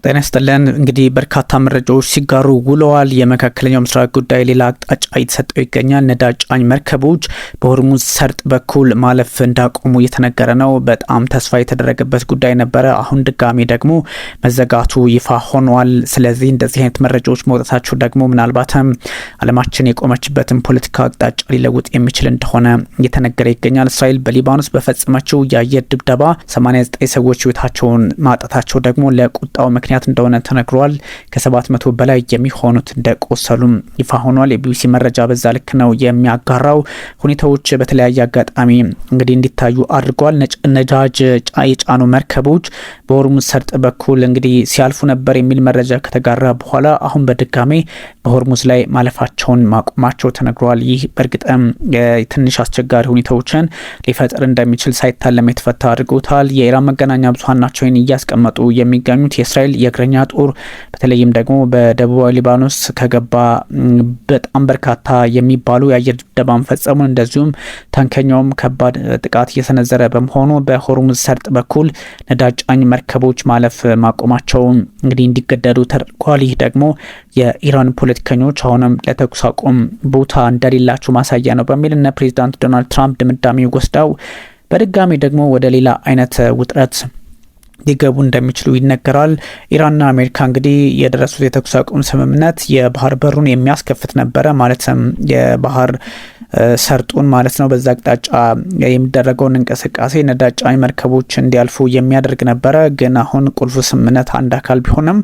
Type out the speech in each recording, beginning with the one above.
ጤና ይስጥልን። እንግዲህ በርካታ መረጃዎች ሲጋሩ ውለዋል። የመካከለኛው ምስራቅ ጉዳይ ሌላ አቅጣጫ እየተሰጠው ይገኛል። ነዳጅ ጫኝ መርከቦች በሆርሙዝ ሰርጥ በኩል ማለፍ እንዳቆሙ እየተነገረ ነው። በጣም ተስፋ የተደረገበት ጉዳይ ነበረ። አሁን ድጋሚ ደግሞ መዘጋቱ ይፋ ሆኗል። ስለዚህ እንደዚህ አይነት መረጃዎች መውጣታቸው ደግሞ ምናልባትም ዓለማችን የቆመችበትን ፖለቲካ አቅጣጫ ሊለውጥ የሚችል እንደሆነ እየተነገረ ይገኛል። እስራኤል በሊባኖስ በፈጸመችው የአየር ድብደባ 89 ሰዎች ህይወታቸውን ማጣታቸው ደግሞ ለቁጣው ምክንያት እንደሆነ ተነግሯል። ከ700 በላይ የሚሆኑት እንደቆሰሉም ይፋ ሆኗል። የቢቢሲ መረጃ በዛ ልክ ነው የሚያጋራው። ሁኔታዎች በተለያየ አጋጣሚ እንግዲህ እንዲታዩ አድርጓል። ነዳጅ የጫኑ መርከቦች በሆርሙዝ ሰርጥ በኩል እንግዲህ ሲያልፉ ነበር የሚል መረጃ ከተጋራ በኋላ አሁን በድጋሜ በሆርሙዝ ላይ ማለፋቸውን ማቆማቸው ተነግሯል። ይህ በእርግጥም ትንሽ አስቸጋሪ ሁኔታዎችን ሊፈጥር እንደሚችል ሳይታለም የተፈታ አድርጎታል። የኢራን መገናኛ ብዙሃን ናቸው ይህን እያስቀመጡ የሚገኙት። የእስራኤል የእግረኛ ጦር በተለይም ደግሞ በደቡባዊ ሊባኖስ ከገባ በጣም በርካታ የሚባሉ የአየር ድብደባ መፈጸሙን እንደዚሁም ታንከኛውም ከባድ ጥቃት እየሰነዘረ በመሆኑ በሆርሙዝ ሰርጥ በኩል ነዳጅ ጫኝ መርከቦች ማለፍ ማቆማቸውን እንግዲህ እንዲገደዱ ተደርጓል። ይህ ደግሞ የኢራን ፖለቲከኞች አሁንም ለተኩስ አቁም ቦታ እንደሌላቸው ማሳያ ነው በሚል እነ ፕሬዚዳንት ዶናልድ ትራምፕ ድምዳሜ ወስደው በድጋሚ ደግሞ ወደ ሌላ አይነት ውጥረት ሊገቡ እንደሚችሉ ይነገራል። ኢራንና አሜሪካ እንግዲህ የደረሱት የተኩስ አቁም ስምምነት የባህር በሩን የሚያስከፍት ነበረ። ማለትም የባህር ሰርጡን ማለት ነው በዛ አቅጣጫ የሚደረገውን እንቅስቃሴ ነዳጅ ጫኝ መርከቦች እንዲያልፉ የሚያደርግ ነበረ። ግን አሁን ቁልፉ ስምምነት አንድ አካል ቢሆንም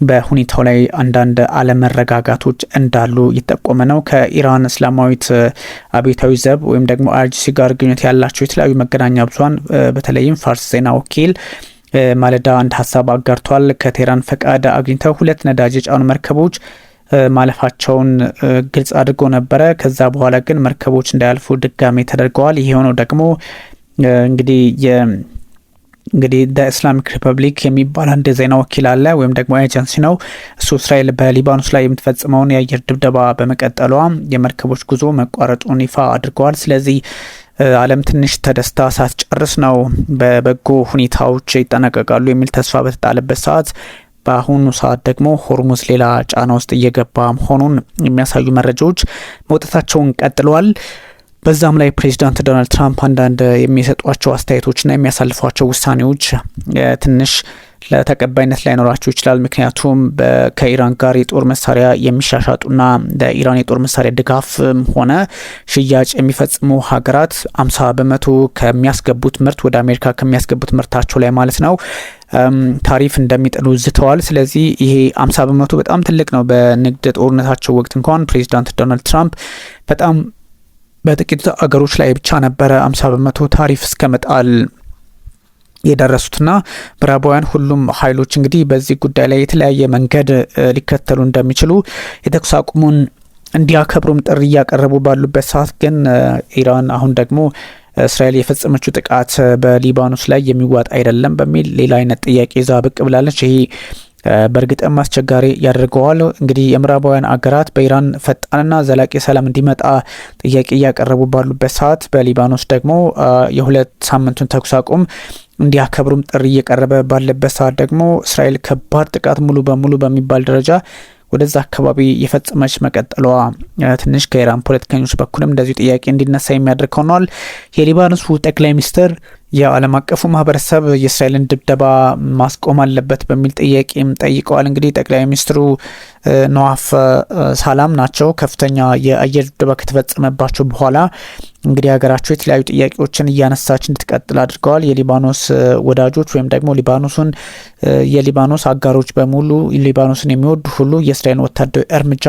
በሁኔታው ላይ አንዳንድ አለመረጋጋቶች እንዳሉ ይጠቆመ ነው። ከኢራን እስላማዊት አብዮታዊ ዘብ ወይም ደግሞ አይአርጂሲ ጋር ግንኙነት ያላቸው የተለያዩ መገናኛ ብዙሃን በተለይም ፋርስ ዜና ወኪል ማለዳ አንድ ሀሳብ አጋርቷል። ከቴህራን ፈቃድ አግኝተው 2 ነዳጅ የጫኑ መርከቦች ማለፋቸውን ግልጽ አድርጎ ነበረ። ከዛ በኋላ ግን መርከቦች እንዳያልፉ ድጋሜ ተደርገዋል። ይሄ ሆነው ደግሞ እንግዲህ ኢስላሚክ ሪፐብሊክ የሚባል አንድ ዜና ወኪል አለ ወይም ደግሞ ኤጀንሲ ነው። እሱ እስራኤል በሊባኖስ ላይ የምትፈጽመውን የአየር ድብደባ በመቀጠሏ የመርከቦች ጉዞ መቋረጡን ይፋ አድርገዋል። ስለዚህ ዓለም ትንሽ ተደስታ ሳትጨርስ ነው በበጎ ሁኔታዎች ይጠናቀቃሉ የሚል ተስፋ በተጣለበት ሰዓት በአሁኑ ሰዓት ደግሞ ሆርሙዝ ሌላ ጫና ውስጥ እየገባ መሆኑን የሚያሳዩ መረጃዎች መውጣታቸውን ቀጥለዋል። በዛም ላይ ፕሬዚዳንት ዶናልድ ትራምፕ አንዳንድ የሚሰጧቸው አስተያየቶችና የሚያሳልፏቸው ውሳኔዎች ትንሽ ለተቀባይነት ላይኖራቸው ይችላል። ምክንያቱም ከኢራን ጋር የጦር መሳሪያ የሚሻሻጡና ለኢራን የጦር መሳሪያ ድጋፍ ሆነ ሽያጭ የሚፈጽሙ ሀገራት 50% ከሚያስገቡት ምርት ወደ አሜሪካ ከሚያስገቡት ምርታቸው ላይ ማለት ነው ታሪፍ እንደሚጥሉ ዝተዋል። ስለዚህ ይሄ 50% በጣም ትልቅ ነው። በንግድ ጦርነታቸው ወቅት እንኳን ፕሬዚዳንት ዶናልድ ትራምፕ በጣም በጥቂት አገሮች ላይ ብቻ ነበረ 50% ታሪፍ እስከመጣል የደረሱትና ምዕራባውያን ሁሉም ኃይሎች እንግዲህ በዚህ ጉዳይ ላይ የተለያየ መንገድ ሊከተሉ እንደሚችሉ የተኩስ አቁሙን እንዲያከብሩም ጥሪ እያቀረቡ ባሉበት ሰዓት ግን ኢራን አሁን ደግሞ እስራኤል የፈጸመችው ጥቃት በሊባኖስ ላይ የሚዋጥ አይደለም በሚል ሌላ አይነት ጥያቄ ይዛ ብቅ ብላለች። ይሄ በእርግጥም አስቸጋሪ ያደርገዋል። እንግዲህ የምዕራባውያን አገራት በኢራን ፈጣንና ዘላቂ ሰላም እንዲመጣ ጥያቄ እያቀረቡ ባሉበት ሰዓት በሊባኖስ ደግሞ የ2 ሳምንቱን ተኩስ አቁም እንዲያከብሩም ጥሪ እየቀረበ ባለበት ሰዓት ደግሞ እስራኤል ከባድ ጥቃት ሙሉ በሙሉ በሚባል ደረጃ ወደዛ አካባቢ የፈጸመች መቀጠሏ ትንሽ ከኢራን ፖለቲከኞች በኩልም እንደዚሁ ጥያቄ እንዲነሳ የሚያደርግ ሆኗል። የሊባኖሱ ጠቅላይ ሚኒስትር የዓለም አቀፉ ማህበረሰብ የእስራኤልን ድብደባ ማስቆም አለበት በሚል ጥያቄም ጠይቀዋል። እንግዲህ ጠቅላይ ሚኒስትሩ ነዋፍ ሳላም ናቸው። ከፍተኛ የአየር ድብደባ ከተፈጸመባቸው በኋላ እንግዲህ ሀገራቸው የተለያዩ ጥያቄዎችን እያነሳች እንድትቀጥል አድርገዋል። የሊባኖስ ወዳጆች ወይም ደግሞ የሊባኖስ አጋሮች በሙሉ ሊባኖስን የሚወዱ ሁሉ የእስራኤል ወታደራዊ እርምጃ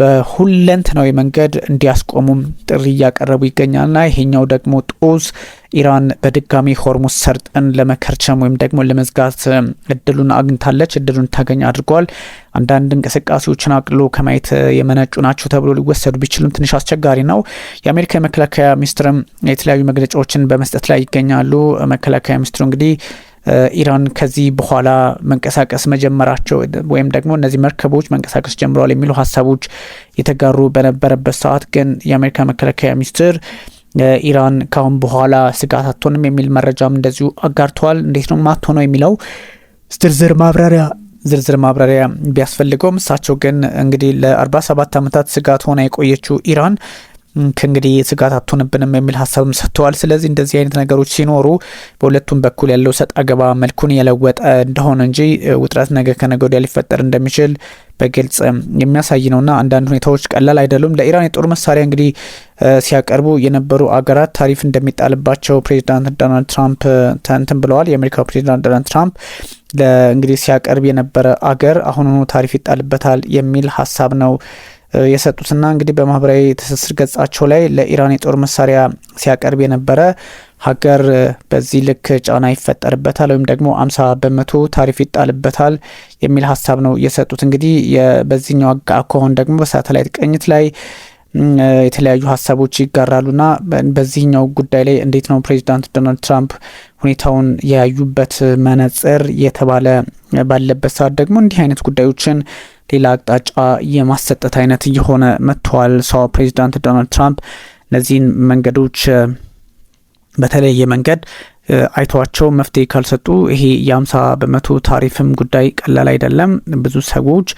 በሁለንተናዊ መንገድ እንዲያስቆሙም ጥሪ እያቀረቡ ይገኛልና ይሄኛው ደግሞ ጦዝ ኢራን በድጋሚ ሆርሙዝ ሰርጥን ለመከርቸም ወይም ደግሞ ለመዝጋት እድሉን አግኝታለች፣ እድሉን ታገኝ አድርጓል። አንዳንድ እንቅስቃሴዎችን አቅሎ ከማየት የመነጩ ናቸው ተብሎ ሊወሰዱ ቢችሉም ትንሽ አስቸጋሪ ነው። የአሜሪካ የመከላከያ ሚኒስትርም የተለያዩ መግለጫዎችን በመስጠት ላይ ይገኛሉ። መከላከያ ሚኒስትሩ እንግዲህ ኢራን ከዚህ በኋላ መንቀሳቀስ መጀመራቸው ወይም ደግሞ እነዚህ መርከቦች መንቀሳቀስ ጀምረዋል የሚሉ ሀሳቦች የተጋሩ በነበረበት ሰዓት ግን የአሜሪካ መከላከያ ሚኒስትር ኢራን ካሁን በኋላ ስጋት አትሆንም የሚል መረጃም እንደዚሁ አጋርተዋል። እንዴት ነው ማትሆነው የሚለው ዝርዝር ማብራሪያ ቢያስፈልገውም እሳቸው ግን እንግዲህ ለ47 ዓመታት ስጋት ሆና የቆየችው ኢራን ከእንግዲህ ስጋት አትሆንብንም የሚል ሀሳብም ሰጥተዋል። ስለዚህ እንደዚህ አይነት ነገሮች ሲኖሩ በሁለቱም በኩል ያለው ሰጥ አገባ መልኩን የለወጠ እንደሆነ እንጂ ውጥረት ነገ ከነገ ወዲያ ሊፈጠር እንደሚችል በግልጽ የሚያሳይ ነውና አንዳንድ ሁኔታዎች ቀላል አይደሉም። ለኢራን የጦር መሳሪያ እንግዲህ ሲያቀርቡ የነበሩ አገራት ታሪፍ እንደሚጣልባቸው ፕሬዚዳንት ዶናልድ ትራምፕ ተንትን ብለዋል። የአሜሪካው ፕሬዚዳንት ዶናልድ ትራምፕ እንግዲህ ሲያቀርብ የነበረ አገር አሁኑ ታሪፍ ይጣልበታል የሚል ሀሳብ ነው የሰጡትና እንግዲህ በማህበራዊ ትስስር ገጻቸው ላይ ለኢራን የጦር መሳሪያ ሲያቀርብ የነበረ ሀገር በዚህ ልክ ጫና ይፈጠርበታል ወይም ደግሞ 50% ታሪፍ ይጣልበታል የሚል ሀሳብ ነው የሰጡት። እንግዲህ በዚህኛው አኳኋን ደግሞ በሳተላይት ቅኝት ላይ የተለያዩ ሀሳቦች ይጋራሉና በዚህኛው ጉዳይ ላይ እንዴት ነው ፕሬዚዳንት ዶናልድ ትራምፕ ሁኔታውን ያዩበት መነጽር የተባለ ባለበት ሰዓት ደግሞ እንዲህ አይነት ጉዳዮችን ሌላ አቅጣጫ የማሰጠት አይነት እየሆነ መጥቷል። ፕሬዚዳንት ዶናልድ ትራምፕ እነዚህን መንገዶች በተለየ መንገድ አይቷቸው መፍትሄ ካልሰጡ ይሄ የ50% ታሪፍም ጉዳይ ቀላል አይደለም። ብዙ ሰዎች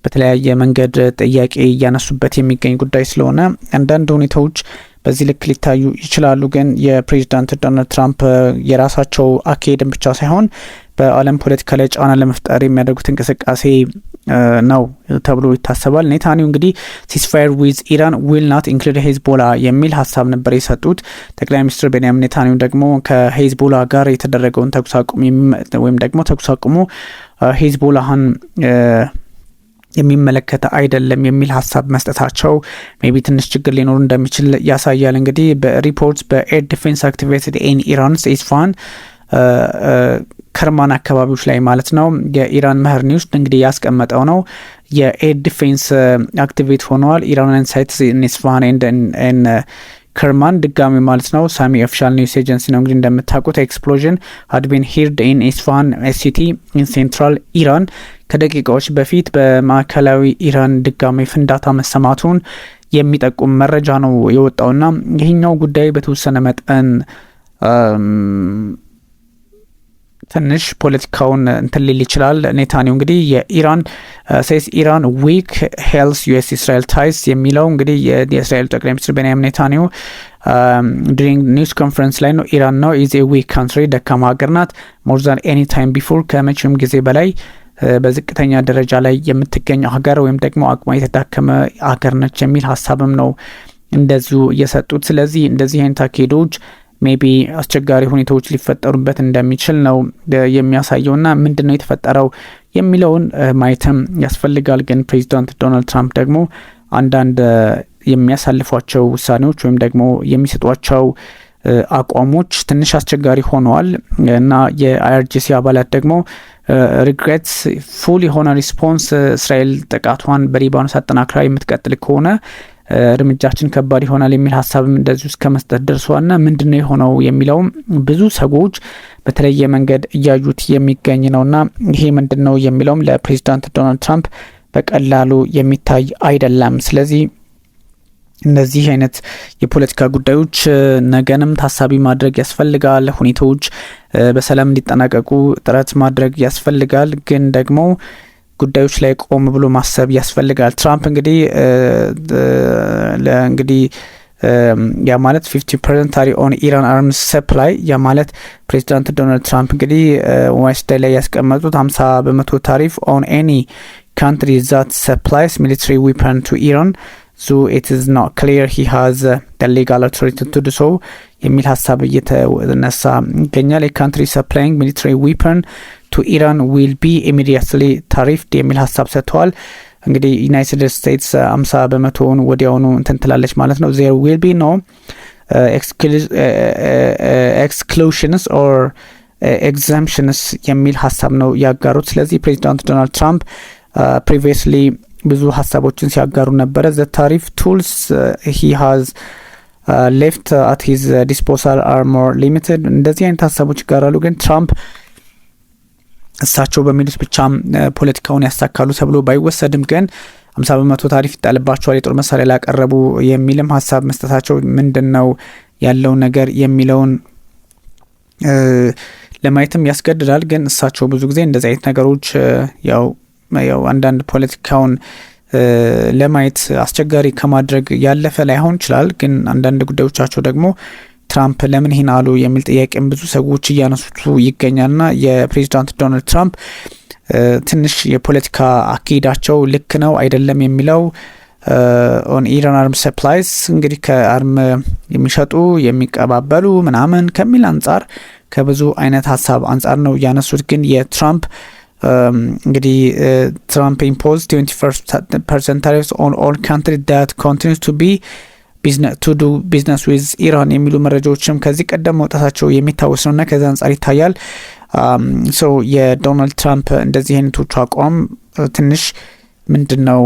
በተለያየ መንገድ ጥያቄ እያነሱበት የሚገኝ ጉዳይ ስለሆነ አንዳንድ ሁኔታዎች በዚህ ልክ ሊታዩ ይችላሉ። ግን የፕሬዚዳንት ዶናልድ ትራምፕ የራሳቸው አካሄድን ብቻ ሳይሆን በዓለም ፖለቲካ ላይ ጫና ለመፍጠር የሚያደርጉት እንቅስቃሴ ነው ተብሎ ይታሰባል። ኔታንያሁ እንግዲህ ሲስፋየር ዊዝ ኢራን ዊል ናት ኢንክሉድ ሄዝቦላ የሚል ሀሳብ ነበር የሰጡት። ጠቅላይ ሚኒስትር ቤንያሚን ኔታንያሁ ደግሞ ከሄዝቦላ ጋር የተደረገውን ተኩስ አቁም ወይም ደግሞ ተኩስ አቁሙ ሄዝቦላህን የሚመለከተ አይደለም የሚል ሀሳብ መስጠታቸው ሜቢ ትንሽ ችግር ሊኖር እንደሚችል ያሳያል። እንግዲህ በሪፖርት በኤር ዲፌንስ አክቲቬትድ ኢን ኢራን ኢስፋሃን ከርማን አካባቢዎች ላይ ማለት ነው የኢራን መህር ኒውስ እንግዲህ ያስቀመጠው ነው። የኤር ዲፌንስ አክቲቬት ሆነዋል ኢራን ሳይትስ ኢን ኢስፋሃን ኤንድ ከርማን ድጋሚ ማለት ነው። ሳሚ ኦፊሻል ኒውስ ኤጀንሲ ነው እንግዲህ እንደምታውቁት ኤክስፕሎዥን had been heard in ኢስፋሃን ሲቲ in central ኢራን ከደቂቃዎች በፊት በማዕከላዊ ኢራን ድጋሚ ፍንዳታ መሰማቱን የሚጠቁም መረጃ ነው የወጣውና ይህኛው ጉዳይ በተወሰነ መጠን ትንሽ ፖለቲካውን እንትን ሊል ይችላል። ኔታንያሁ እንግዲህ የኢራን ሴስ ኢራን ዊክ ሄልስ ዩኤስ እስራኤል ታይስ የሚለው እንግዲህ የእስራኤል ጠቅላይ ሚኒስትር ቤንያሚን ኔታንያሁ ዱሪንግ ኒውስ ኮንፈረንስ ላይ ነው ኢራን ነው ኢዝ ኤ ዊክ ካንትሪ ደካማ ሀገር ናት ሞር ዛን ኤኒ ታይም ቢፎር ከመቼም ጊዜ በላይ በዝቅተኛ ደረጃ ላይ የምትገኝ ሀገር ወይም ደግሞ አቅሟ የተዳከመ ሀገር ነች የሚል ሀሳብም ነው እንደዚሁ እየሰጡት። ስለዚህ እንደዚህ አይነት አካሄዶች ሜቢ አስቸጋሪ ሁኔታዎች ሊፈጠሩበት እንደሚችል ነው የሚያሳየውና ምንድነው የተፈጠረው የሚለውን ማየትም ያስፈልጋል። ግን ፕሬዚዳንት ዶናልድ ትራምፕ ደግሞ አንዳንድ የሚያሳልፏቸው ውሳኔዎች ወይም ደግሞ የሚሰጧቸው አቋሞች ትንሽ አስቸጋሪ ሆነዋል እና የአይአርጂሲ አባላት ደግሞ ሪግሬትስ ፉል የሆነ ሪስፖንስ እስራኤል ጥቃቷን በሊባኖስ አጠናክራ የምትቀጥል ከሆነ እርምጃችን ከባድ ይሆናል የሚል ሀሳብም እንደዚሁ እስከ መስጠት ደርሷልና ምንድነው የሆነው የሚለውም ብዙ ሰዎች በተለየ መንገድ እያዩት የሚገኝ ነውና ይሄ ምንድነው የሚለውም ለፕሬዚዳንት ዶናልድ ትራምፕ በቀላሉ የሚታይ አይደለም። ስለዚህ እነዚህ አይነት የፖለቲካ ጉዳዮች ነገንም ታሳቢ ማድረግ ያስፈልጋል። ሁኔታዎች በሰላም እንዲጠናቀቁ ጥረት ማድረግ ያስፈልጋል። ግን ደግሞ ጉዳዮች ላይ ቆም ብሎ ማሰብ ያስፈልጋል። ትራምፕ እንግዲህ ያ ማለት 50% ታሪፍ ኦን ኢራን አርምስ ሰፕላይ ያ ማለት ፕሬዚዳንት ዶናልድ ትራምፕ እንግዲህ ዌንስዴይ ላይ ያስቀመጡት 50% ታሪፍ ኦን ኤኒ ካንትሪ ዛት ሰፕላይስ ሚሊታሪ ዌፐን ቱ ኢራን so it is not clear he has the legal authority to do so የሚል ሀሳብ እየተነሳ ይገኛል። country supplying military weapon to Iran will be immediately tariffed የሚል ሀሳብ ሰጥተዋል። እንግዲህ ዩናይትድ ስቴትስ 50% ወዲያውኑ እንትን ትላለች ማለት ነው። there will be no exclusions or exemptions የሚል ሀሳብ ነው ያጋሩት። ስለዚህ ፕሬዚዳንት ዶናልድ ትራምፕ previously ብዙ ሀሳቦችን ሲያጋሩ ነበረ። the tariff tools he has left at his disposal are more limited እንደዚህ አይነት ሀሳቦች ይጋራሉ። ግን ትራምፕ እሳቸው በሚሉት ብቻ ፖለቲካውን ያሳካሉ ተብሎ ባይወሰድም ግን 50% ታሪፍ ይጣልባቸዋል የጦር መሳሪያ ላቀረቡ የሚልም ሀሳብ መስጠታቸው ምንድነው ያለው ነገር የሚለውን ለማየትም ያስገድዳል። ግን እሳቸው ብዙ ጊዜ እንደዚህ አይነት ነገሮች ያው አንዳንድ ፖለቲካውን ለማየት አስቸጋሪ ከማድረግ ያለፈ ላይሆን ይችላል። ግን አንዳንድ ጉዳዮቻቸው ደግሞ ትራምፕ ለምን ይህን አሉ የሚል ጥያቄም ብዙ ሰዎች እያነሱት ይገኛልና የፕሬዚዳንት ዶናልድ ትራምፕ ትንሽ የፖለቲካ አካሄዳቸው ልክ ነው አይደለም የሚለው ኦን ኢራን አርም ሰፕላይስ እንግዲህ ከአርም የሚሸጡ የሚቀባበሉ ምናምን ከሚል አንጻር ከብዙ አይነት ሀሳብ አንጻር ነው ያነሱት። ግን የትራምፕ እንግዲህ ትራምፕ ኢምፖዝድ 20% ታሪፍስ ኦን ኦል ካንትሪ ዳት ኮንቲኒውስ ቱ ቢ ቱ ዱ ቢዝነስ ዊዝ ኢራን የሚሉ መረጃዎችም ከዚህ ቀደም መውጣታቸው የሚታወስ ነውና ከዛ አንጻር ይታያል። ሶ የዶናልድ ትራምፕ እንደዚህ አይነቶቹ አቋም ትንሽ ምንድነው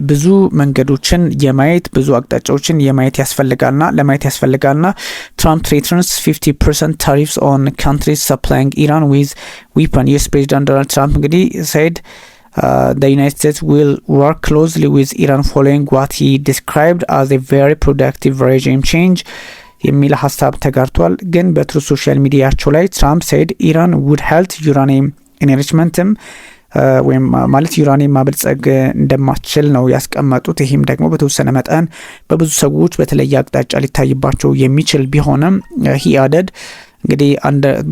ብዙ መንገዶችን የማየት ብዙ አቅጣጫዎችን የማየት ያስፈልጋልና ትራምፕ threatens 50% tariffs on countries supplying Iran with weapons. US President Donald Trump እንግዲህ said the United States will work closely with Iran following what he described as a very productive regime change የሚል ሀሳብ ተጋርቷል። ግን በትሩ ሶሻል ሚዲያቸው ላይ ትራምፕ said Iran would halt uranium enrichmentም ወይም ማለት ዩራኒየም ማበልጸግ እንደማትችል ነው ያስቀመጡት። ይህም ደግሞ በተወሰነ መጠን በብዙ ሰዎች በተለየ አቅጣጫ ሊታይባቸው የሚችል ቢሆንም he added እንግዲህ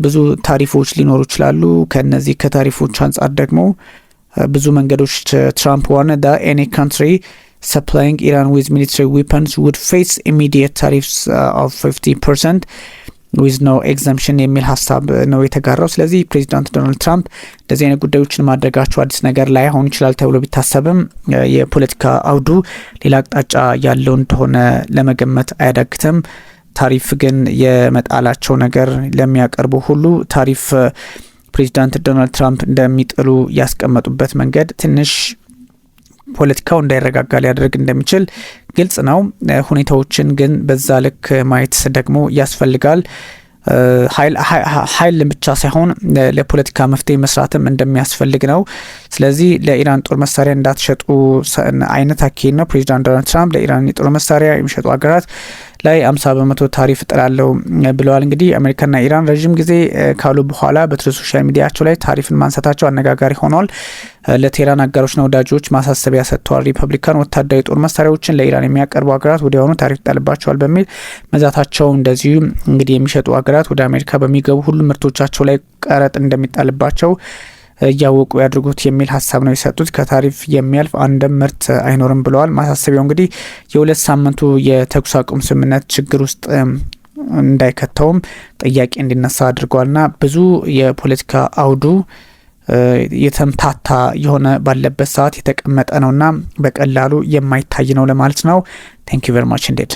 ብዙ ታሪፎች ሊኖሩ ይችላሉ። ከነዚህ ከታሪፎች አንጻር ደግሞ ብዙ መንገዶች ትራምፕ warned that any country supplying Iran with military weapons would face immediate tariffs of 50% with no exemption የሚል ሀሳብ ነው የተጋራው። ስለዚህ ፕሬዚዳንት ዶናልድ ትራምፕ እንደዚህ አይነት ጉዳዮችን ማድረጋቸው አዲስ ነገር ላይ ሆን ይችላል ተብሎ ቢታሰብም የፖለቲካ አውዱ ሌላ አቅጣጫ ያለው እንደሆነ ለመገመት አያዳግትም። ታሪፍ ግን የመጣላቸው ነገር ለሚያቀርቡ ሁሉ ታሪፍ ፕሬዚዳንት ዶናልድ ትራምፕ እንደሚጥሉ ያስቀመጡበት መንገድ ትንሽ ፖለቲካው እንዳይረጋጋ ሊያደርግ እንደሚችል ግልጽ ነው። ሁኔታዎችን ግን በዛ ልክ ማየት ደግሞ ያስፈልጋል። ኃይል ብቻ ሳይሆን ለፖለቲካ መፍትሄ መስራትም እንደሚያስፈልግ ነው። ስለዚህ ለኢራን ጦር መሳሪያ እንዳትሸጡ አይነት አካሄድ ነው ፕሬዚዳንት ዶናልድ ትራምፕ ለኢራን የጦር መሳሪያ የሚሸጡ ሀገራት ላይ 50% ታሪፍ ጥላለው ብለዋል። እንግዲህ አሜሪካና ኢራን ረጅም ጊዜ ካሉ በኋላ በሶሻል ሚዲያቸው ላይ ታሪፍን ማንሳታቸው አነጋጋሪ ሆኗል። ለቴህራን አጋሮችና ወዳጆች ማሳሰቢያ ሰጥተዋል። ሪፐብሊካን ወታደራዊ ጦር መሳሪያዎችን ለኢራን የሚያቀርቡ ሀገራት ወዲያውኑ ታሪፍ ይጣልባቸዋል በሚል መዛታቸው እንደዚሁ እንግዲህ የሚሸጡ ሀገራት ወደ አሜሪካ በሚገቡ ሁሉ ምርቶቻቸው ላይ ቀረጥ እንደሚጣልባቸው እያወቁ ያድርጉት የሚል ሀሳብ ነው የሰጡት። ከታሪፍ የሚያልፍ አንድም ምርት አይኖርም ብለዋል። ማሳሰቢያው እንግዲህ የ2 ሳምንቱ የተኩስ አቁም ስምምነት ችግር ውስጥ እንዳይከተውም ጥያቄ እንዲነሳ አድርገዋልና ብዙ የፖለቲካ አውዱ የተምታታ የሆነ ባለበት ሰዓት የተቀመጠ ነውና በቀላሉ የማይታይ ነው ለማለት ነው። Thank you very much indeed.